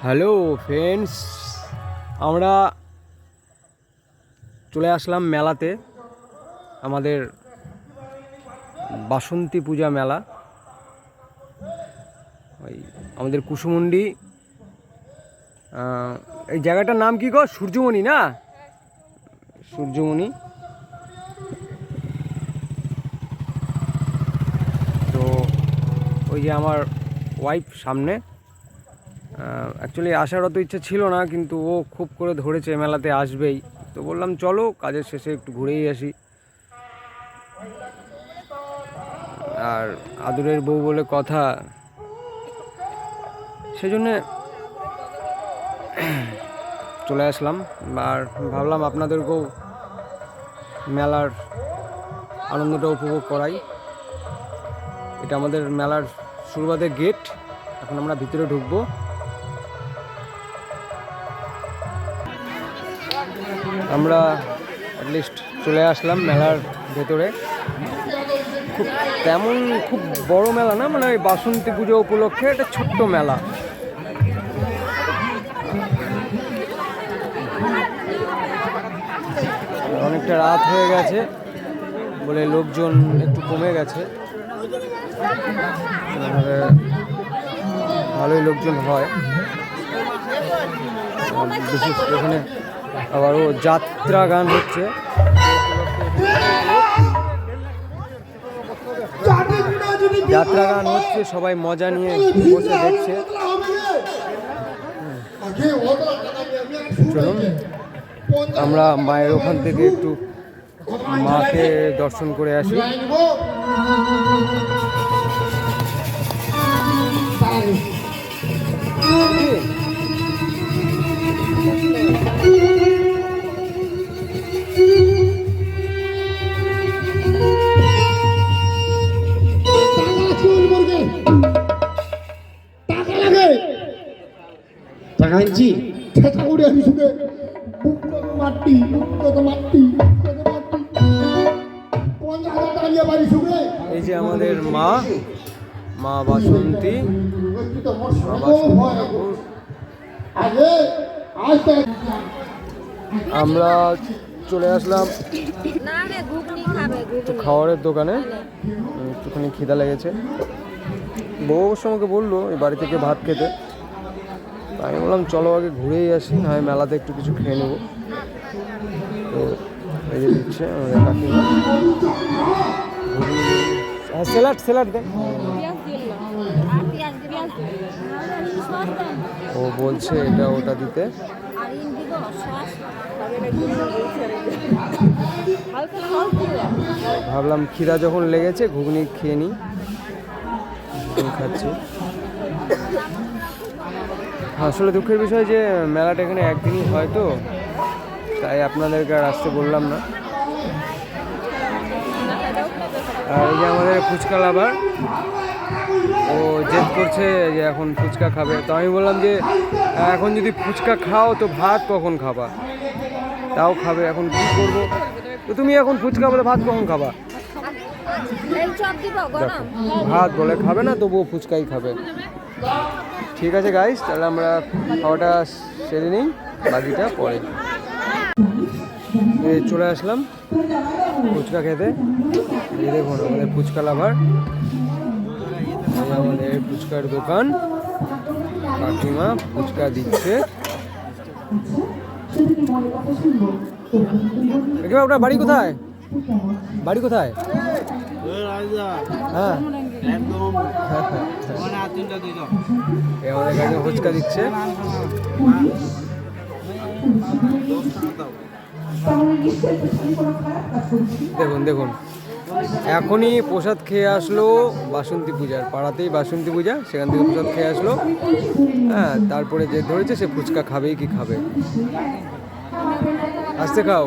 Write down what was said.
Hello friends, আমরা চলে আসলাম মেলাতে। আমাদের বাসন্তী পূজা মেলা, ওই আমাদের কুসুমুন্ডি। এই জায়গাটার নাম কি গো? সূর্যমণি না? সূর্যমণি। তো ওই যে আমার ওয়াইফ সামনে, অ্যাকচুয়ালি আসার অত ইচ্ছা ছিল না, কিন্তু ও খুব করে ধরেছে মেলাতে আসবেই। তো বললাম চলো কাজের শেষে একটু ঘুরেই আসি। আর আদুরের বউ বলে কথা, সেজন্যে চলে আসলাম। আর ভাবলাম আপনাদেরকেও মেলার আনন্দটা উপভোগ করাই। এটা আমাদের মেলার শুরুবাতের গেট। এখন আমরা ভিতরে ঢুকবো। আমরা অ্যাটলিস্ট চলে আসলাম মেলার ভেতরে। খুব বড় মেলা না, মানে ওই বাসন্তী পুজো উপলক্ষে একটা ছোট্ট মেলা। অনেকটা রাত হয়ে গেছে বলে লোকজন একটু কমে গেছে। ভালোই লোকজন হয়। বিশেষ এখানে আবারও যাত্রা গান হচ্ছে। যাত্রা গান হচ্ছে, সবাই মজা নিয়ে বসে দেখছে। চলুন আমরা মায়ের ওখান থেকে একটু মাকে দর্শন করে আসি। এই যে আমাদের মা বাসন্তী, আমরা চলে আসলাম খাবারের দোকানে। একটুখানি খিদা লেগেছে। বউ অবশ্য আমাকে বললো এই বাড়ি থেকে ভাত খেতে। আমি বললাম চলো আগে ঘুরেই আসি, না হয় মেলাতে একটু কিছু খেয়ে নেবো। তো এই যে দিচ্ছে আমাদের কাকিমা। স্যালাড দেন। ও বলছে এটা ওটা দিতে। ভাবলাম খিদা যখন লেগেছে ঘুগনি খেয়ে নিই, খাচ্ছি। আসলে দুঃখের বিষয় যে মেলাটা এখানে একদিনই হয়, তো তাই আপনাদেরকে আর আসতে বললাম না। আর এই যে আমাদের ফুচকা লাভার, ও জেদ করছে যে এখন ফুচকা খাবে। তো আমি বললাম যে এখন যদি ফুচকা খাও তো ভাত কখন খাবা? তাও খাবে, এখন কী করবো? তো তুমি এখন ফুচকা বলে ভাত কখন খাবা? ভাত বলে খাবে না, তবুও ফুচকাই খাবে। ঠিক আছে গাইস, তাহলে আমরা খাওয়াটা সেরে নিই, বাকিটা পরে। চলে আসলাম ফুচকা খেতে। এই দেখুন আমাদের ফুচকা লাভার, আমাদের ফুচকার দোকান। কাকিমা ফুচকা দিচ্ছে। আপনার বাড়ি কোথায়? হ্যাঁ, আমাদের কাছে ফুচকা দিচ্ছে। দেখুন এখনই প্রসাদ খেয়ে আসলো বাসন্তী পূজার পাড়াতেই, বাসন্তী পূজা, সেখান থেকে প্রসাদ খেয়ে আসলো। হ্যাঁ, তারপরে যে ধরেছে সে ফুচকা খাবেই কি খাবে। আসতে খাও।